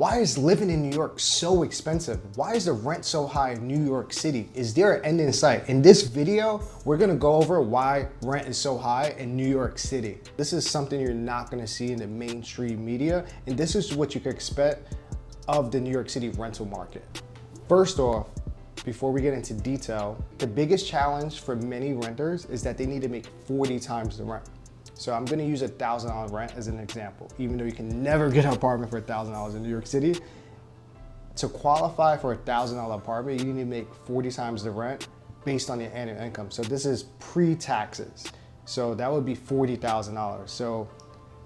Why is living in New York so expensive? Why is the rent so high in New York City? Is there an end in sight? In this video, we're gonna go over why rent is so high in New York City. This is something you're not gonna see in the mainstream media, and this is what you can expect of the New York City rental market. First off, before we get into detail, the biggest challenge for many renters is that they need to make 40 times the rent. So I'm gonna use $1,000 rent as an example, even though you can never get an apartment for $1,000 in New York City. To qualify for a $1,000 apartment, you need to make 40 times the rent based on your annual income. So this is pre-taxes. So that would be $40,000. So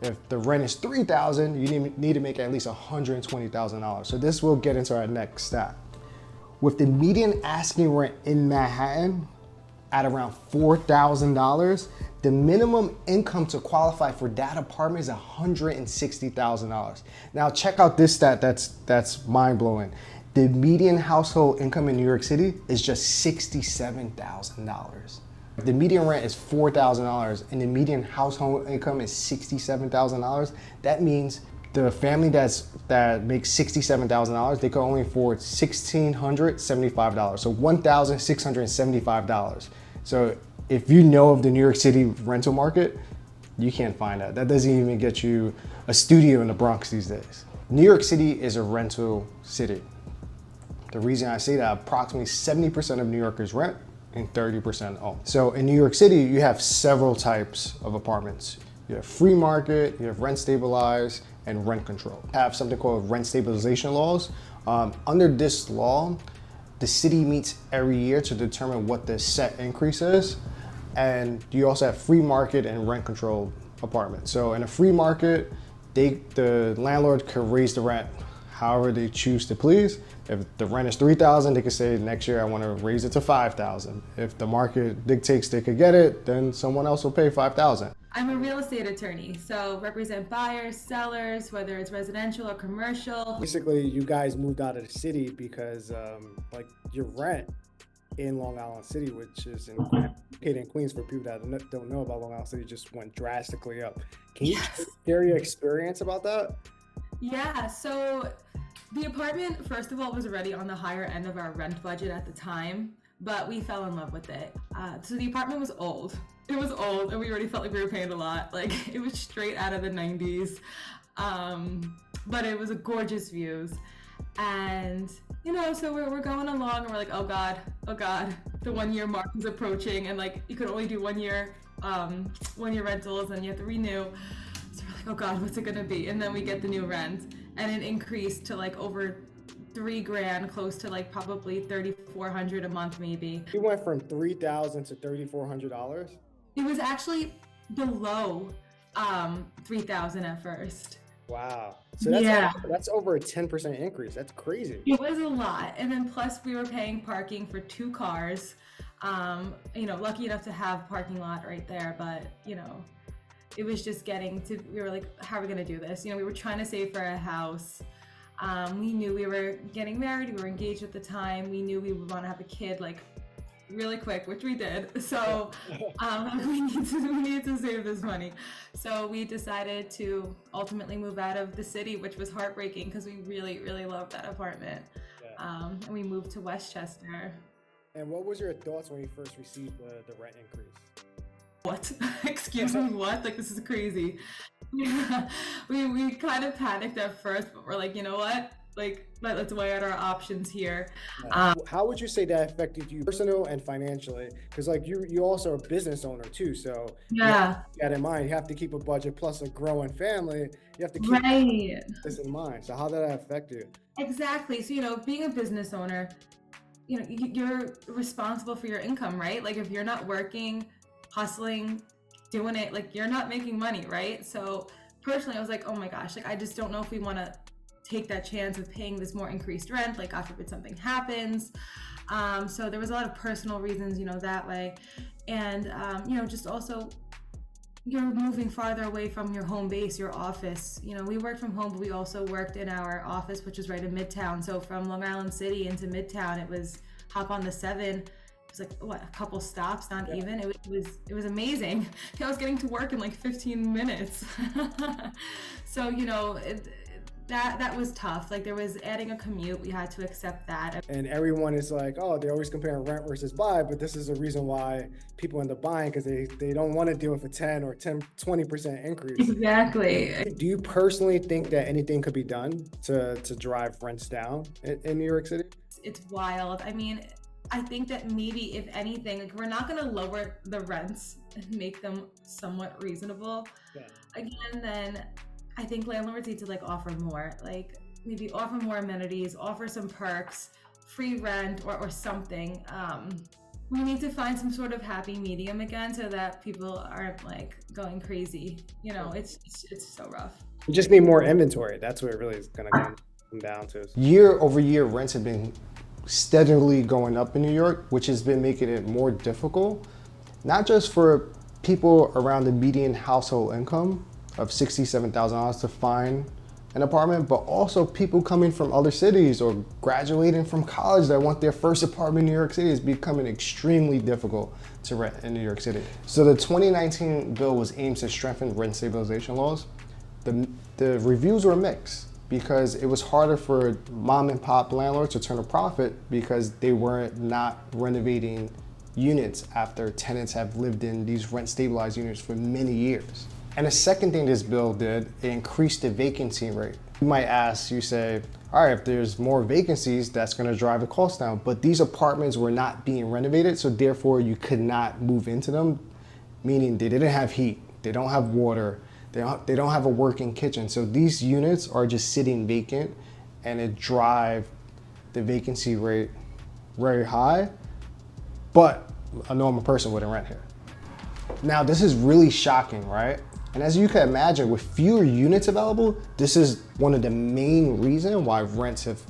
if the rent is $3,000, you need to make at least $120,000. So this will get into our next stat. With the median asking rent in Manhattan at around $4,000, the minimum income to qualify for that apartment is $160,000. Now check out this stat that's mind-blowing. The median household income in New York City is just $67,000. If the median rent is $4,000 and the median household income is $67,000, that means the family that makes $67,000, they can only afford $1,675, so $1,675. So if you know of the New York City rental market, you can't find that. That doesn't even get you a studio in the Bronx these days. New York City is a rental city. The reason I say that, approximately 70% of New Yorkers rent and 30% own. So in New York City, you have several types of apartments. You have free market, you have rent stabilized, and rent control. Have something called rent stabilization laws. Under this law, the city meets every year to determine what the set increase is. And you also have free market and rent control apartments. So in a free market, the landlord could raise the rent however they choose to please. If the rent is $3,000, they could say next year I want to raise it to $5,000. If the market dictates they could get it, then someone else will pay $5,000. I'm a real estate attorney, so represent buyers, sellers, whether it's residential or commercial. Basically, you guys moved out of the city because like your rent in Long Island City, which is located in Queens, for people that don't know about Long Island City, just went drastically up. Can you share your experience about that? Yeah, so the apartment, first of all, was already on the higher end of our rent budget at the time, but we fell in love with it. So the apartment was old. It was old, and we already felt like we were paying a lot. Like, it was straight out of the 90s, but it was a gorgeous views. And, you know, so we're going along, and we're like, oh God, the 1 year mark is approaching, and like, you could only do 1 year rentals, and you have to renew. So we're like, oh God, what's it gonna be? And then we get the new rent, and it increased to like over $3,000, close to like probably $3,400 a month maybe. You went from $3,000 to $3,400? It was actually below $3,000 at first. Wow. So that's over a 10% increase. That's crazy. It was a lot. And then plus we were paying parking for 2 cars. You know, lucky enough to have parking lot right there, but you know, it was just getting to, we were like, how are we gonna do this? You know, we were trying to save for a house. We knew we were getting married, we were engaged at the time. We knew we would want to have a kid like really quick, which we did. So we needed to save this money. So we decided to ultimately move out of the city, which was heartbreaking because we really, really loved that apartment. Yeah. And we moved to Westchester. And what was your thoughts when you first received the rent increase? What? Excuse me, what? Like, this is crazy. Yeah. We kind of panicked at first, but we're like, you know what? Like, let's weigh out our options here. How would you say that affected you personally and financially? Because like you also are a business owner too, so yeah, keep that in mind. You have to keep a budget plus a growing family. You have to keep this in mind. So how did that affect you? Exactly. So, you know, being a business owner, you know, you're responsible for your income, right? Like, if you're not working, hustling, doing it, like, you're not making money, right? So personally, I was like, oh my gosh, like, I just don't know if we want to take that chance of paying this more increased rent, like, God forbid something happens. So there was a lot of personal reasons, you know, that way. And, you know, just also, you're moving farther away from your home base, your office. You know, we worked from home, but we also worked in our office, which was right in Midtown. So from Long Island City into Midtown, it was hop on the 7. It was like, what, a couple stops, not even. It was amazing. I was getting to work in like 15 minutes. So, you know, that was tough. Like, there was adding a commute, we had to accept that. And everyone is like, oh, they're always comparing rent versus buy, but this is a reason why people end up buying, because they don't want to deal with a 10 or 20% increase. Exactly. Do you personally think that anything could be done to drive rents down in New York City? It's wild. I mean, I think that maybe if anything, like, we're not going to lower the rents and make them somewhat reasonable. Yeah. Again, then I think landlords need to like offer more, like maybe offer more amenities, offer some perks, free rent, or something. We need to find some sort of happy medium again so that people aren't like going crazy. You know, it's so rough. We just need more inventory. That's what it really is going to come down to. Year over year, rents have been steadily going up in New York, which has been making it more difficult, not just for people around the median household income of $67,000 to find an apartment, but also people coming from other cities or graduating from college that want their first apartment in New York City is becoming extremely difficult to rent in New York City. So the 2019 bill was aimed to strengthen rent stabilization laws. The reviews were mixed because it was harder for mom and pop landlords to turn a profit because they weren't not renovating units after tenants have lived in these rent stabilized units for many years. And the second thing this bill did, it increased the vacancy rate. You might ask, you say, all right, if there's more vacancies, that's gonna drive the cost down. But these apartments were not being renovated, so therefore you could not move into them, meaning they didn't have heat, they don't have water, they don't have a working kitchen. So these units are just sitting vacant, and it drives the vacancy rate very high, but a normal person wouldn't rent here. Now, this is really shocking, right? And as you can imagine, with fewer units available, this is one of the main reasons why rents have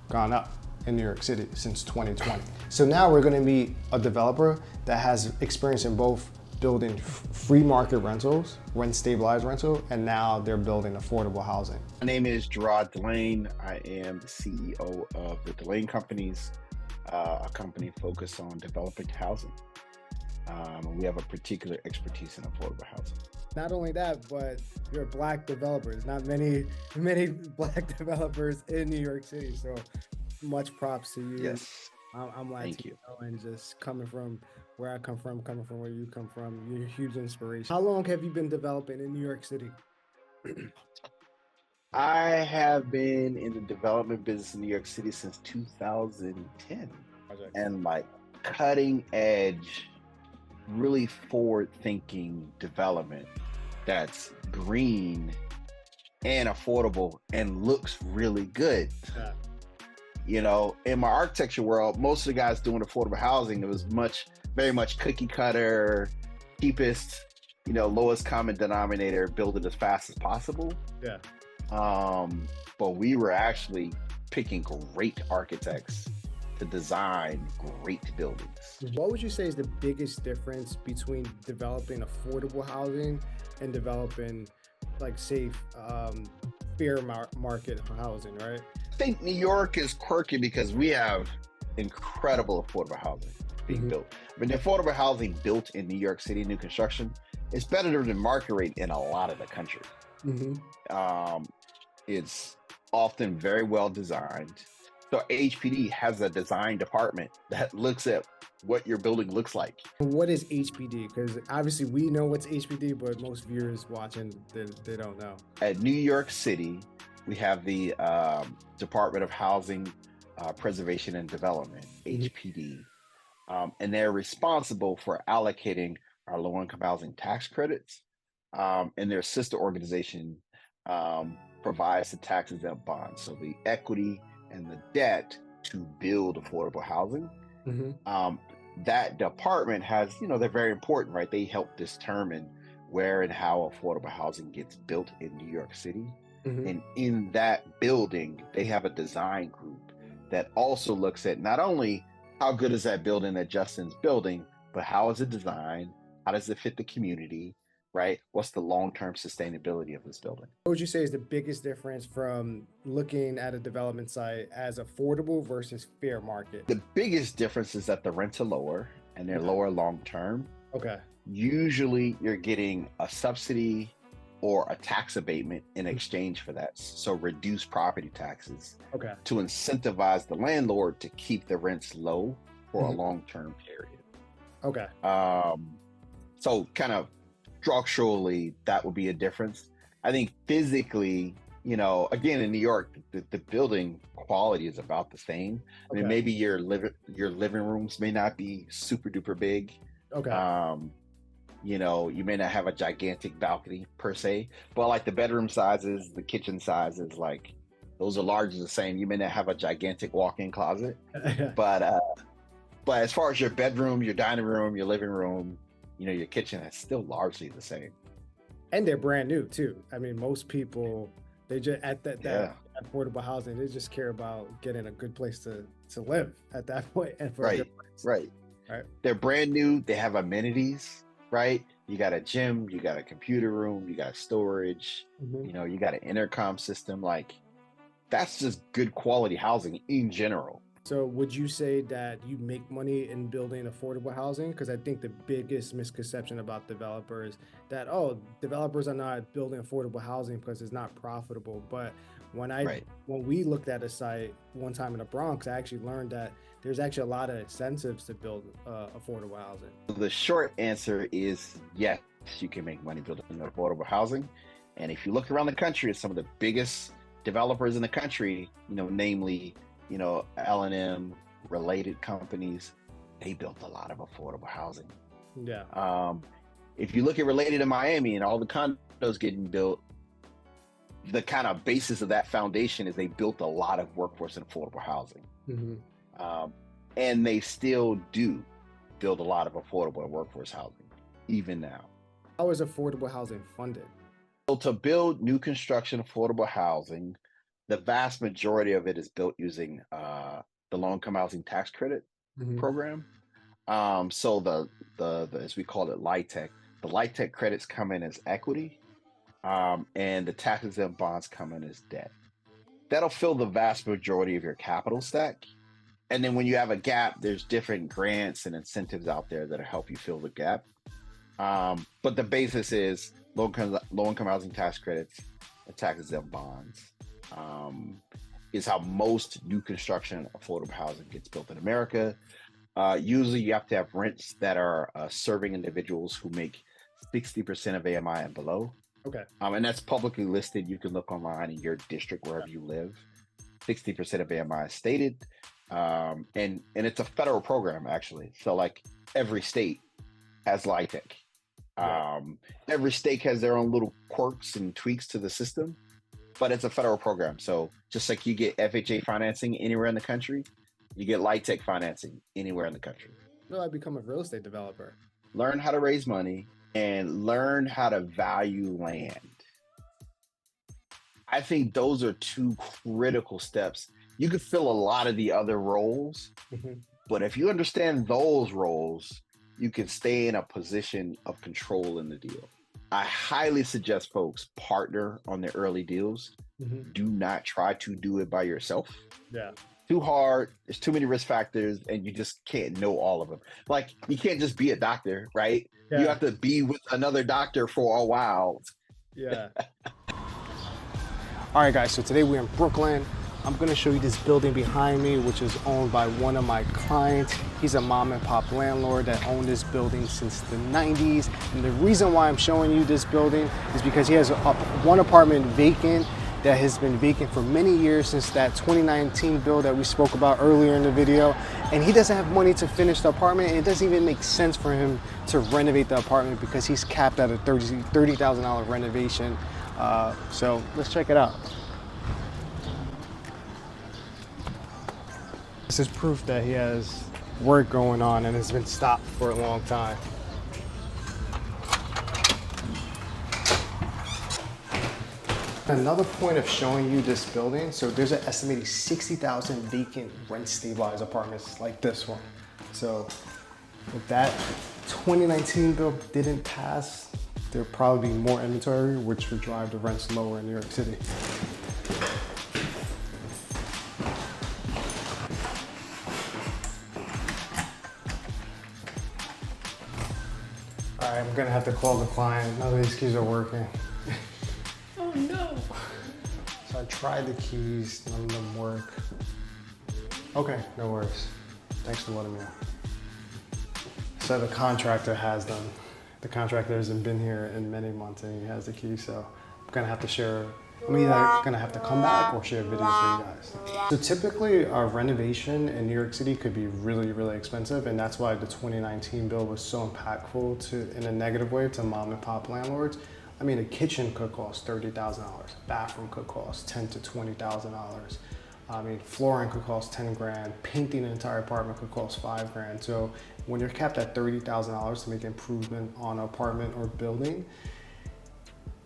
gone up in New York City since 2020. So now we're gonna meet a developer that has experience in both building free market rentals, rent stabilized rental, and now they're building affordable housing. My name is Jerrod Delaine. I am the CEO of the Delaine Companies, a company focused on developing housing. We have a particular expertise in affordable housing. Not only that, but you're a Black developer. There's not many Black developers in New York City, so much props to you. Yes. I'm like, Thank you. And just coming from where I come from where you come from, you're a huge inspiration. How long have you been developing in New York City? I have been in the development business in New York City since 2010, and like cutting edge, really forward-thinking development that's green and affordable and looks really good. Yeah. You know, in my architecture world, most of the guys doing affordable housing, it was very much cookie cutter, cheapest, lowest common denominator, build it as fast as possible. Yeah. But we were actually picking great architects to design great buildings. What would you say is the biggest difference between developing affordable housing and developing like safe, fair market housing, right? I think New York is quirky because we have incredible affordable housing being built. I mean, the affordable housing built in New York City, new construction, is better than market rate in a lot of the country. It's often very well designed. So HPD has a design department that looks at what your building looks like. What is HPD? Because obviously we know what's HPD, but most viewers watching, they don't know. At New York City, we have the Department of Housing Preservation and Development, HPD, and they're responsible for allocating our low-income housing tax credits, and their sister organization provides the tax-exempt bonds, so the equity and the debt to build affordable housing. That department has, they're very important, right? They help determine where and how affordable housing gets built in New York City. And in that building, they have a design group that also looks at not only how good is that building that Justin's building, but how is it designed? How does it fit the community, right? What's the long-term sustainability of this building? What would you say is the biggest difference from looking at a development site as affordable versus fair market? The biggest difference is that the rents are lower and they're lower long-term. Okay. Usually you're getting a subsidy or a tax abatement in exchange for that. So reduce property taxes Okay. to incentivize the landlord to keep the rents low for a long-term period. Okay. So kind of structurally, that would be a difference. I think physically, you know, again, in New York, the building quality is about the same. I mean, maybe your living rooms may not be super duper big. Okay. You know, you may not have a gigantic balcony per se, but like the bedroom sizes, the kitchen sizes, like those are largely the same. You may not have a gigantic walk-in closet, but as far as your bedroom, your dining room, your living room, you know, your kitchen, is still largely the same. And they're brand new too. I mean, most people, they just at that affordable housing, they just care about getting a good place to live at that point and for a good place. Right. They're brand new. They have amenities, right? You got a gym, you got a computer room, you got storage, you know, you got an intercom system. Like, that's just good quality housing in general. So would you say that you make money in building affordable housing? Because I think the biggest misconception about developers that, oh, developers are not building affordable housing because it's not profitable. But when we looked at a site one time in the Bronx, I actually learned that there's actually a lot of incentives to build affordable housing. The short answer is yes, you can make money building affordable housing. And if you look around the country, some of the biggest developers in the country, you know, namely, you know, L&M related companies, they built a lot of affordable housing. Yeah. If you look at related in Miami and all the condos getting built, the kind of basis of that foundation is they built a lot of workforce and affordable housing. And they still do build a lot of affordable and workforce housing, even now. How is affordable housing funded? So to build new construction affordable housing, the vast majority of it is built using the low-income housing tax credit program. So the as we call it LIHTC, the LIHTC credits come in as equity, and the tax-exempt bonds come in as debt. That'll fill the vast majority of your capital stack. And then when you have a gap, there's different grants and incentives out there that'll help you fill the gap. But the basis is low-income housing tax credits and tax-exempt bonds. Is how most new construction affordable housing gets built in America. Usually you have to have rents that are serving individuals who make 60% of AMI and below. Okay. And that's publicly listed. You can look online in your district, wherever you live. 60% of AMI is stated. And it's a federal program, actually. So like every state has LIHTC. Every state has their own little quirks and tweaks to the system, but it's a federal program. So just like you get FHA financing anywhere in the country, you get LIHTC financing anywhere in the country. Will I become a real estate developer? Learn how to raise money and learn how to value land. I think those are two critical steps. You could fill a lot of the other roles, but if you understand those roles, you can stay in a position of control in the deal. I highly suggest folks partner on their early deals. Do not try to do it by yourself. Yeah. Too hard. There's too many risk factors and you just can't know all of them. Like, you can't just be a doctor, right? Yeah. You have to be with another doctor for a while. Yeah. All right, guys, so today we're in Brooklyn. I'm gonna show you this building behind me, which is owned by one of my clients. He's a mom and pop landlord that owned this building since the 90s. And the reason why I'm showing you this building is because he has one apartment vacant that has been vacant for many years since that 2019 bill that we spoke about earlier in the video. And he doesn't have money to finish the apartment, and it doesn't even make sense for him to renovate the apartment because he's capped at a $30,000 renovation. So let's check it out. This is proof that he has work going on and has been stopped for a long time. Another point of showing you this building, so there's an estimated 60,000 vacant rent stabilized apartments like this one. So if that 2019 bill didn't pass, there'd probably be more inventory, which would drive the rents lower in New York City. All right, I'm gonna have to call the client. None of these keys are working. tried the keys, none of them work. Okay, no worries. Thanks for letting me know. So the contractor has them. The contractor hasn't been here in many months and he has the key, so I'm gonna have to share, I'm either gonna have to come back or share a video for you guys. So typically a renovation in New York City could be really, really expensive, and that's why the 2019 bill was so impactful in a negative way to mom and pop landlords. I mean, a kitchen could cost $30,000, a bathroom could cost $10,000 to $20,000. I mean, flooring could cost 10 grand, painting an entire apartment could cost 5 grand. So when you're capped at $30,000 to make improvement on an apartment or building,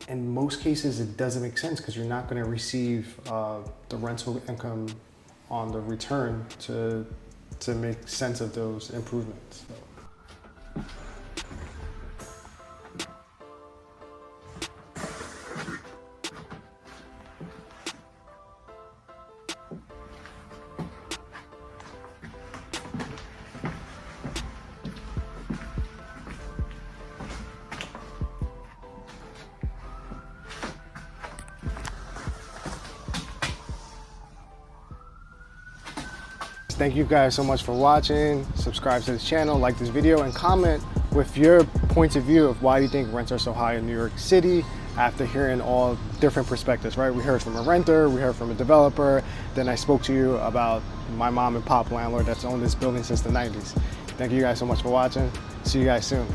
in most cases it doesn't make sense because you're not going to receive the rental income on the return to make sense of those improvements. So. Thank you guys so much for watching. Subscribe to this channel, like this video, and comment with your points of view of why you think rents are so high in New York City after hearing all different perspectives, right? We heard from a renter, we heard from a developer, then I spoke to you about my mom and pop landlord that's owned this building since the 90s. Thank you guys so much for watching. See you guys soon.